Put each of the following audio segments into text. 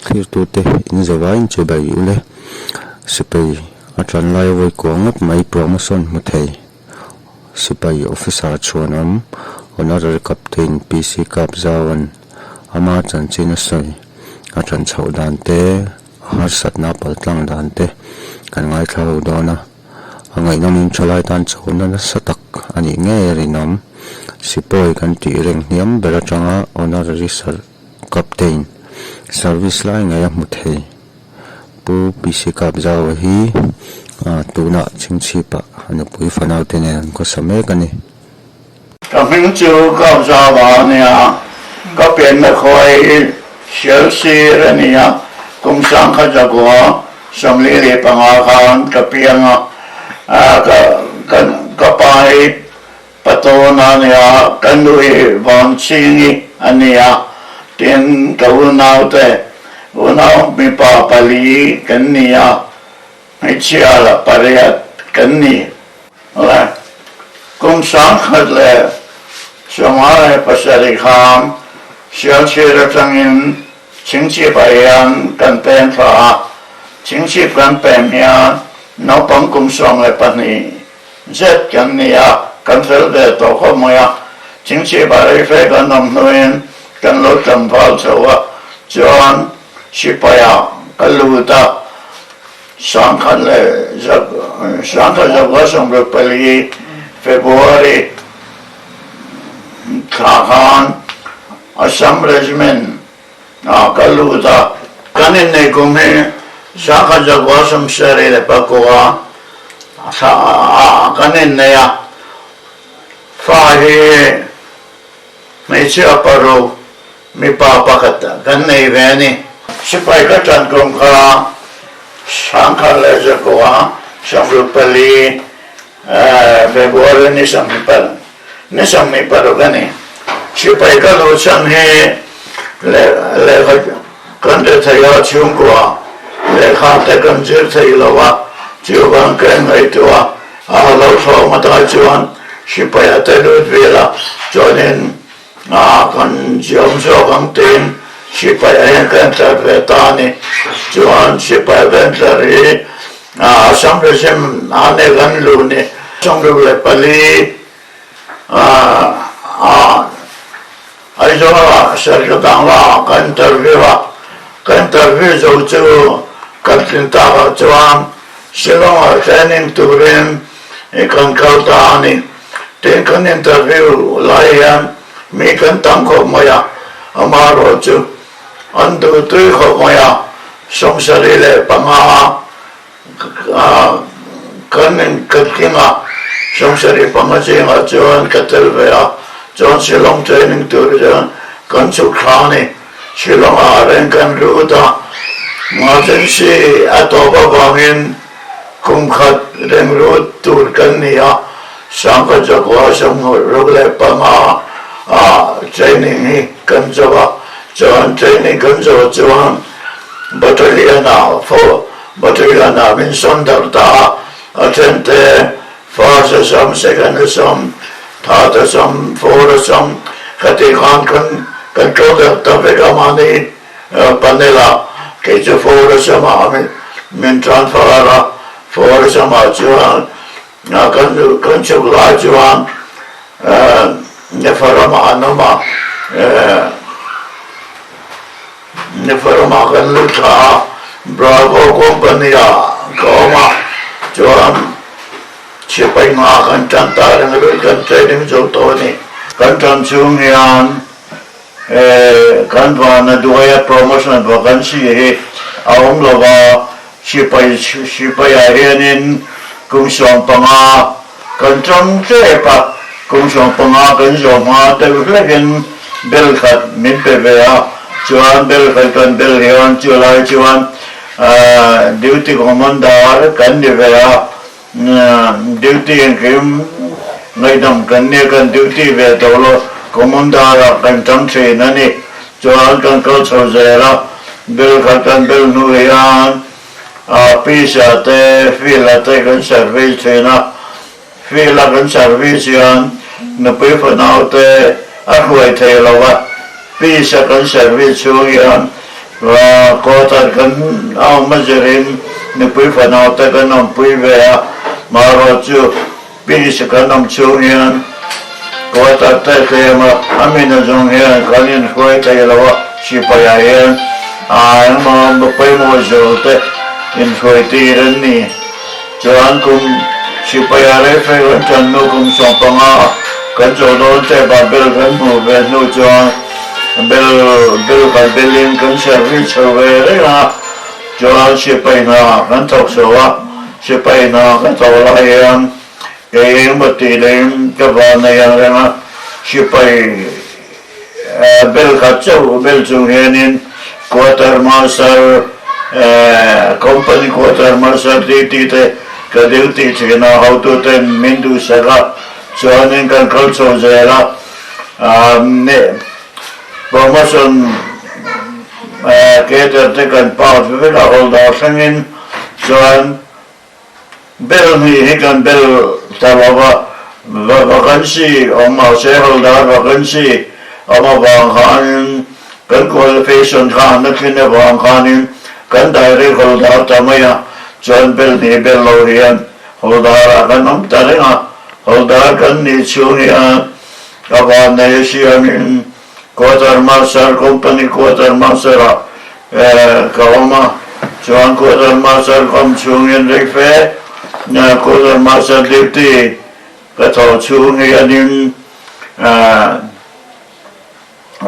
thir tu te in zawa in chu bai ule sipai atran lai voi kuangat mai promotion mu thei sipai officer chuanam honorary captain PC Cup zawan ama chan china sai atran chho dan te har satna paltlang dan te kan ngai thau dona angai namin chalai tan chona na satak ani nge rinam sipoi kan ti reng niam beratanga honorary sir captain service line ngay mu thei pu PC Cup zawa hi tuna chingchi pa anu pui fanau te ne ko same kani mình chú có ra vào nè có biển nó khơi xíu xí rồi nè cũng sang khai ra của xong lý lì bằng ngõ khăn cái biển cái bài bắt đầu nè cái nuôi vòng chinh anh nè tiền cầu nào thế nào bị bà bà lý cái nè hay chia là bà lý cái nè là cũng sáng khai là Somali pasari kham sial sira tangin chingchi bayan kan pen pha chingchi kan pen ya no pang kum song le pani zet kan nia kan fel de to kho moya chingchi bari fe kan nom noen kan lo tam phal chawa chuan sipaya kaluta sang khan le sang khan wa song le pali February Khahan Assam Regiment Kaluta kanin ne kume saka jagwasam sari le pakwa kanin ne ya fahi me chia paro me pa pakata kan ne veni sipai ka chan kum kha sangkha le jagwa samrupali February ni sampal nisam mi paro gani sipai ka lo chan he le kan de thaya chung kwa le kha te kan jir thai lo wa chu ban kan ngai to a lo so ma ta chuan sipai ate lo vela chonin kan jom so kan tin sipai ai kan ta ve ta ni chuan sipai ben ta ri sam re sem ane gan lu ni song lu le pali ai cho sẽ cho tăng là cái interview rồi chứ cái tin ta cho anh xin lỗi training turin cái câu ta này đến cái interview lại anh mấy cái tăng của mày mà rồi chứ anh tự tư của mày sống sari le bằng cái kinh sống sari bằng cái gì cho anh cái thứ về John Shillong training tour John kan sukhani Shillong aren kan ruta ngajen si atoba bangin kumkhat reng rut tour kan niya sangka jagwa sang rogle panga training hi kan jawa John training kan jawa John battalion min sondarta atente first assam second assam third assam fourth assam khati khan kan câu ta về cái mani panela cái chỗ fourth assam mình transfer ra fourth assam chuan kan chụp lại chuan nefarama kan luta bravo company có mà chuan sipai nga kan tanta dengan kan training joto ni kan transung yan kan wana dua promotion vacancy he aung lova sipai arianin kung song panga kan tram trepa kung song panga kan zoma te vlegen bel khat min pe vea chuan bel khat kan bel yan chulai chuan duty commander kan ni vea duty and kim ngay đồng cần nêu cần duty về tổ lo commander là cần trong chuyện này nè cho anh cần có sầu dễ là bill cần bill nuôi anh pizza te phi là te cần service chuyện à phi là cần service anh nó bây phần nào te ăn quay thế là vậy pizza cần service chuyện anh và có thật cần ông mà giờ đến nếu quý phần nào ta cần ông quý về mà rồi chưa bây giờ cần ông chú hiền có thật ta khi mà anh mình dùng hiền có những khối tay là chỉ phải hiền mà bây giờ rồi ta những khối tay đến nè cho anh cũng chỉ phải hiền phải vẫn chân nó cũng sống bằng cần cho nó tay bà bê gần mù về nuôi cho bel balbelin kan service over la jo sipai na kan tok sowa sipai na kan tola yang yang betilin ke bana yang rema sipai bel kacau bel junghenin quartermaster company quartermaster di te kadeu ti chena how to ten mindu sala joanin kan culture zela ne Bomason keter tekan paut vela holda sangin joan bel mi hikan bel tawa vakansi oma se holda vakansi oma bangkhanin kan qualification khan nakine bangkhanin kan direct holda tamaya joan bel ni bel lorian holda kan om tarenga holda kan ni chunia kawan na yesianin quartermaster company quartermaster kauma chuan quartermaster kom chungin refe na quartermaster deputy ka tho chungi anin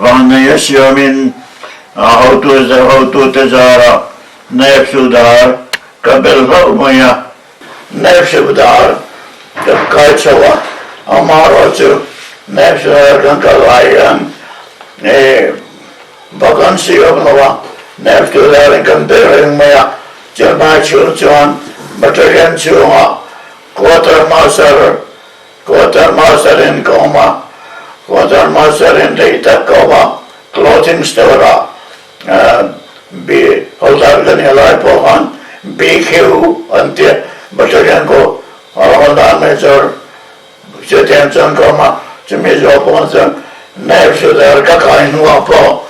van yasiamin how to tezara naib sudar kabel maya naib sudar ka kaichawa amaro chu naib sudar kan kalayan vacancy of Nova, Neptune, and comparing Maya, Jeremiah Churchuan, Battalion Chua, quartermaster in coma, quartermaster in data coma, clothing store, B. Holdargan Elipohan, BQ, and the Battalion go, Holdan Major, Chetanson coma, Jimmy Joponson. Naib sudar kakain wapo,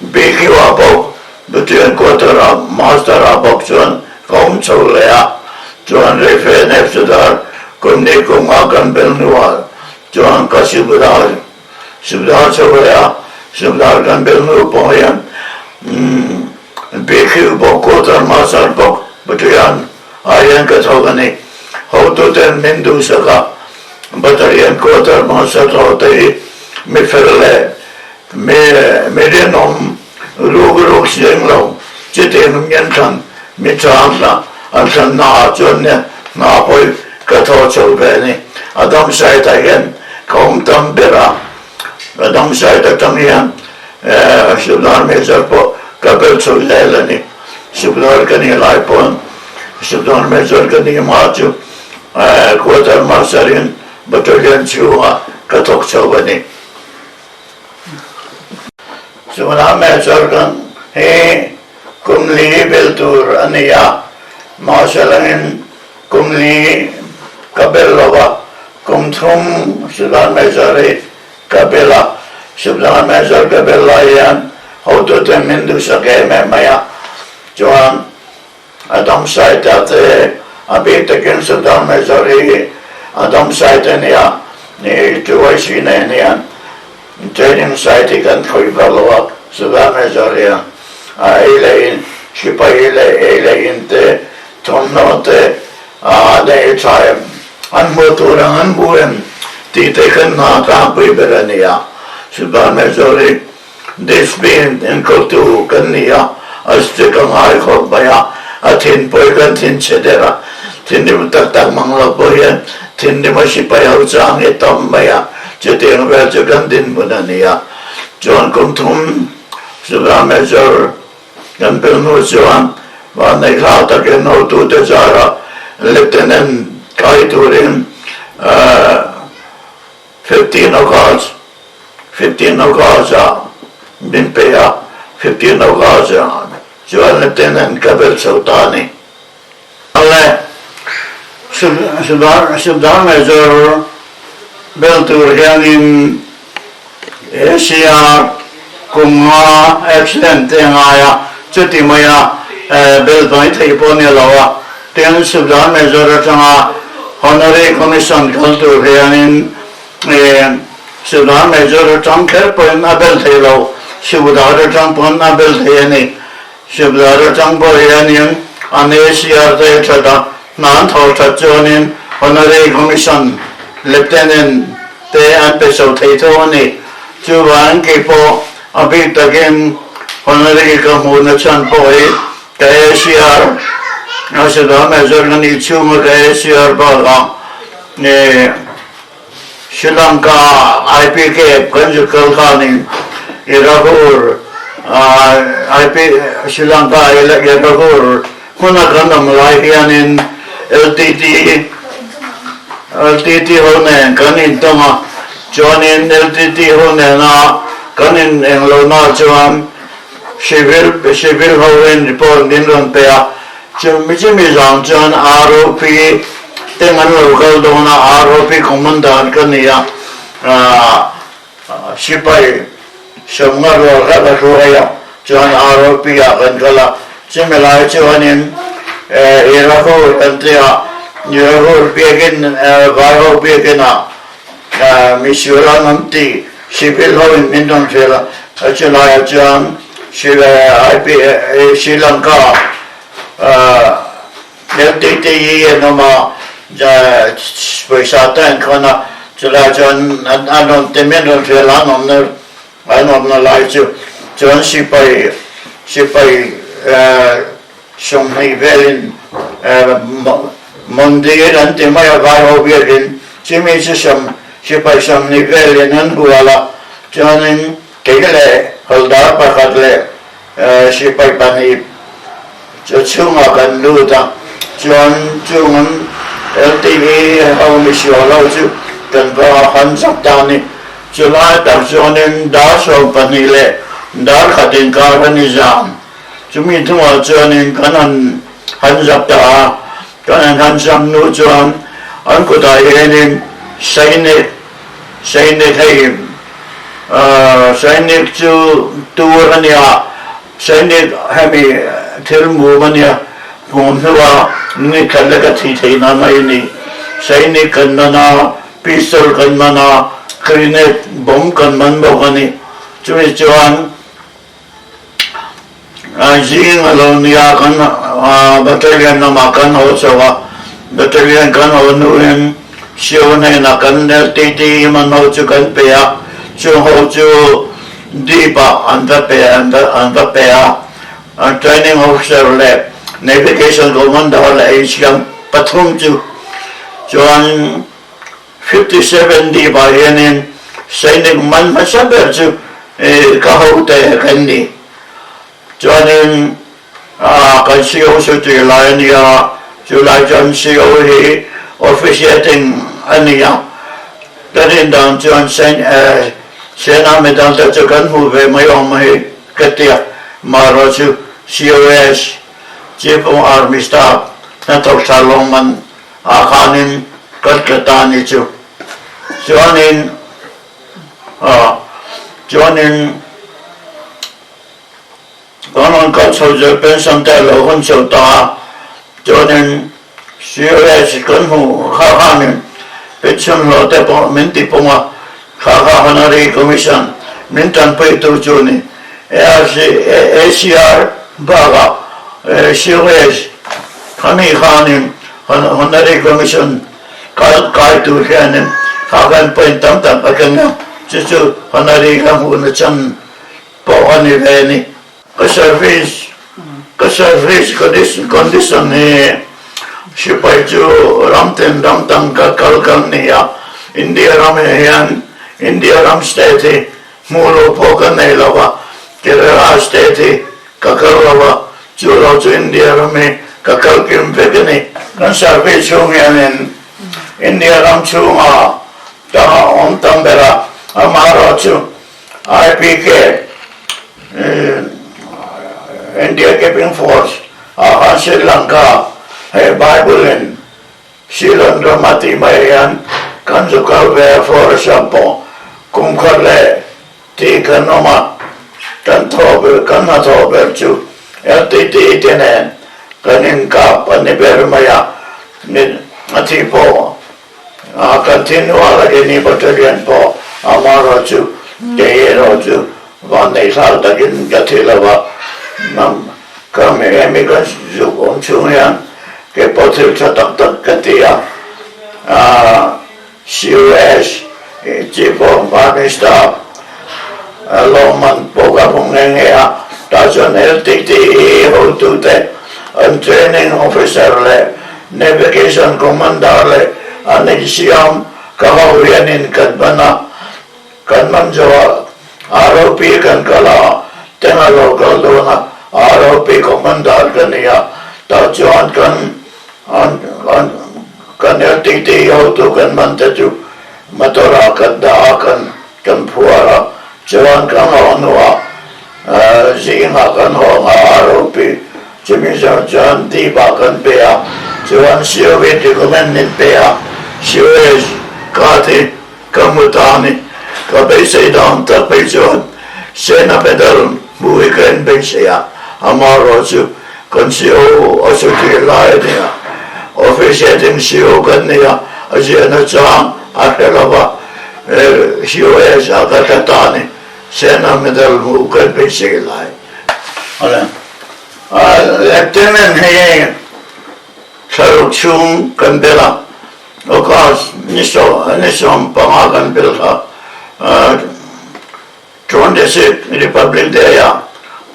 biki wapo, between quarter master abok chuan, kaum chulea, chuan refe naib sudar, kumni kumakan belnuwa, chuan kasibudar, sibudar chulea, sibudar kan belnu poyan, biki bok quarter master bok, between ayan katogani, how to ten mindu saka, battalion quarter master hote. Me ferle me denom rug sing lo chiteng nyen kan me chamla an san na chonne na poi ka tho chol be ni adam sai ta gen kom tam bera adam sai ta tam yan shudar me zarpo ka bel chol le ni shudar kan ni lai pon shudar me zar kan ni ma chu quarter masterin battalion chua ka thok chol be ni Sumana mesorkan he kumli beltur aniya masalangin kumli kabelova kumthum sudan mesari kabela sudan mesar kabelayan how to temindu sake me maya joan adam saitate abitakin sudan mesari adam saitania ni tuwaisine niyan training site kan khoi balwa sudah mejoria ailein shipaile te tonnote de chai an motoran buem ti te kan na ka piberania sudah mejori desbin en kultu kania aste kan ai khot baya athin poi kan thin chedera thin dim tak tak mangla poyen thin dim shipaya uchang etam baya Jateng Raja Gandhin Munania, John Kuntum, Sudah Major, dan Pelnu Joan, Vanai Lata Geno to the Zara, Lieutenant Kaiturin, 15 Ogaza, Bimpea, 15 Ogaza, Joan Lieutenant Kabel Sultani. Allah, Sudah Major, Beltur yang Asia kumha accident yang ayah chút thì mới bel nói thấy bọn này là tiếng sụp đó này rồi trong honorary commission culture thì anh sụp đó này rồi trong cái bọn bel thấy là sụp đó trong bọn bel thấy anh sụp đó trong bọn anh ACR thấy cho đó nán thầu cho anh honorary commission lieutenant te an pe so thei tho ni chu wan ke po abi takin honorary ka mu na chan po e ka ACR na se da me zor ni chu ma ka ACR ba ga ne Sri Lanka IPK conjugal ka ni iragor IP Sri Lanka iragor kuna kana malai hianin LTT hone kanin tama joinin LTT hone na kanin englo na chuan civil hoin report din ron pe a chumi jang chuan ROP tengan local do na ROP commandant kania sipai somnga ro ka ro ya chuan ROP a kan kala chimela chuanin era ko antia Nyerahur biakin varo biakina misura nanti civil hoin mindon fela achala jan Sri Lanka LTTE nama wisata kana chala jan anon temendon fela anon na laichu jan sipai somni velin Monday dan tema ya varo biakin cimi sesam siapa sam nivel yang buala jangan kegale halda pakadle siapa pani cuma akan luda jangan LTV atau misiolau tu dan bahan sabtani cuma tak jangan dasar panile dar kadang kadang nizam cumi tu jangan kanan hanjabta kanan hansam nu chuan an ko dai henin sainik hay sainik chu turania sainik hemi thirmu mania gomhwa ni kallaka thi na mai ni sainik kannana pistol kannana grenade bomb kan man bokani chui chuan jing alonia kan battalion nama kan ho chawa battalion kan ho nuin sione na kan LTT man ho chu kan pe a chu ho chu dipa anda pe a training officer le navigation commander le HM pathum chu chuan 57 dipa yenin sainik man masaber chu ka ho te kan ni chuanin kan CEO su tu lai nia chu lai chan CEO hi officiating ania darin dan chuan sena medan ta chu kan hu ve mai om mai katia maro chu COS chief of army staff na tok salong man akanin kalkatani chu chuanin Konon kan soldier pension te lo hun so ta jonen COS kan hu khanin pension lo te po menti ponga kha honorary commission mintan pe tu juni ACR baga COS khanin honorary commission kai tu khanin khagan pe tam akan chu honorary kan hu na chan po ani veni service condition ni sipai ju ramtang ka kalkan ni ya India ram state mulo pokan nei lawa Kerala state ka kalwa ju lo ju India ram ka kalkim vegani kan service chung yanen India ram chunga ta on tambera amaro chu IPK India Keeping Force, Sri Lanka, Bible in Sri Lanka mati mayan, kanjukal for example, kumkale, ti kanoma, kan thober chu, LTT tenen kanin ka panibermaya ni ati po continue lagi ni battalion po amaro chu deyero chu vanai sal takin gathilawa nam kami emigrants chu onchungan ke potil chatak tak katia CUS Chipo Pakistan Loman Poga Pungengea Tajon LTT Hotu Te Training Officer Le Navigation Commander Le Anik Siam Kahawianin Kadbana Kadman Jawa ROP Kan Kala Tenga Local Dona ROP Commander Kania Tajon Kan LTT Hotu Kan Mantaju Matora Kadaakan Kan Puara Jawan Kan Honua Zinga Kan Honga ROP Jimisa Jan Diba Kan Bea Jawan Siwit Dikumenin Bea Siwis Kati Kamutani Kabesidan Tapijon Sena Pedal Buikan Besia Amarosu Kan Siu Osuki Lainia Officiating Siu Kania Asiana Chang Akelava CUS Akatatani Sena Medal Bukan Besilai. Lieutenant He Sarukchung Kambela Okas Nisom Pamagan Bilha 26 Republic Daya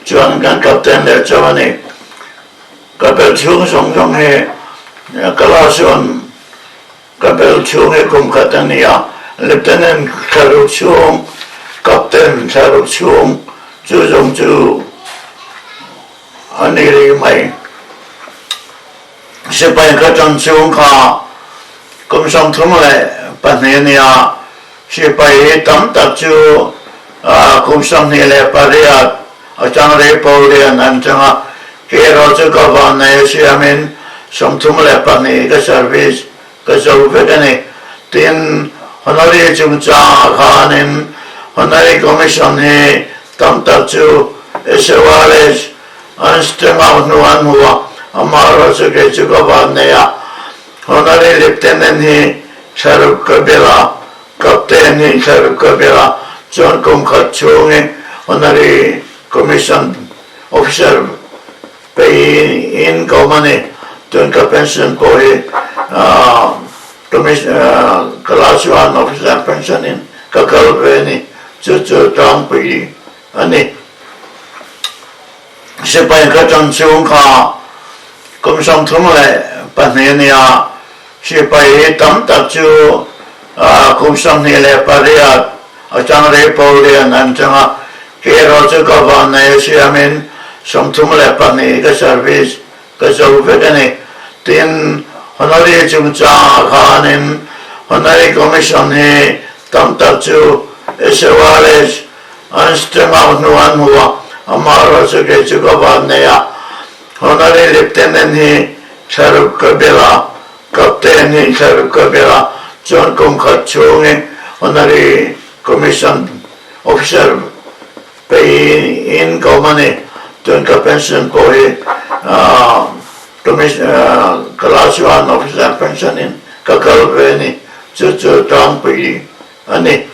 Juan Kan Captain de Germany Kapel Chung Song Song He Kalasun Kapel Chung He Kum Katania Lieutenant Sarukchung Captain Sarukchung Chu Jong Chu Aniri Mai Sipai Katan Chung Ka Kum Song Tumale Panenia Sipai Tam Tak Chu Kum Song Nile Pariat Achang Re Paulian Antanga Kero Chu Kavan Siamin Song Tumale Pani Ka Service Ka Salvegani Tin Honori Chung Cha Khanin Honori Commission He Tam Tak Chu Esewales Anstema Nuan Hua Amaro Suke Chukavanea Honori Lieutenant He Saruk Kabila Captain He Saruk Kabila John Kum Kachungi Honori Commission Officer Pay in Komani Tunka Pension Poi Kalasuan Officer Pension in Kakalveni Chuchu Tangpi Ani Sipai Katan Chung Ka Kum Song Tumale Panenia Sipai Tam Tak Chu Kum Song Nile Pariat Achang Re Paulian Antanga Kero Chu Kavan Siamin Song Tumale Pani Ka Service Ka Salvegani Tin Honori Chung Cha Khanin Honori Commission He Tam Tak Chu Esewales Anstema Nuan Hua Amaro Suke Chukavanea Honori Lieutenant He Saruk Kabila Captain He Saruk Kabila John Kum Kachungi Honori Commission Officer Pay in Komani Tunka Pension Poi Kalasuan Officer Pension in Kakalveni Chuchu Tangpi Ani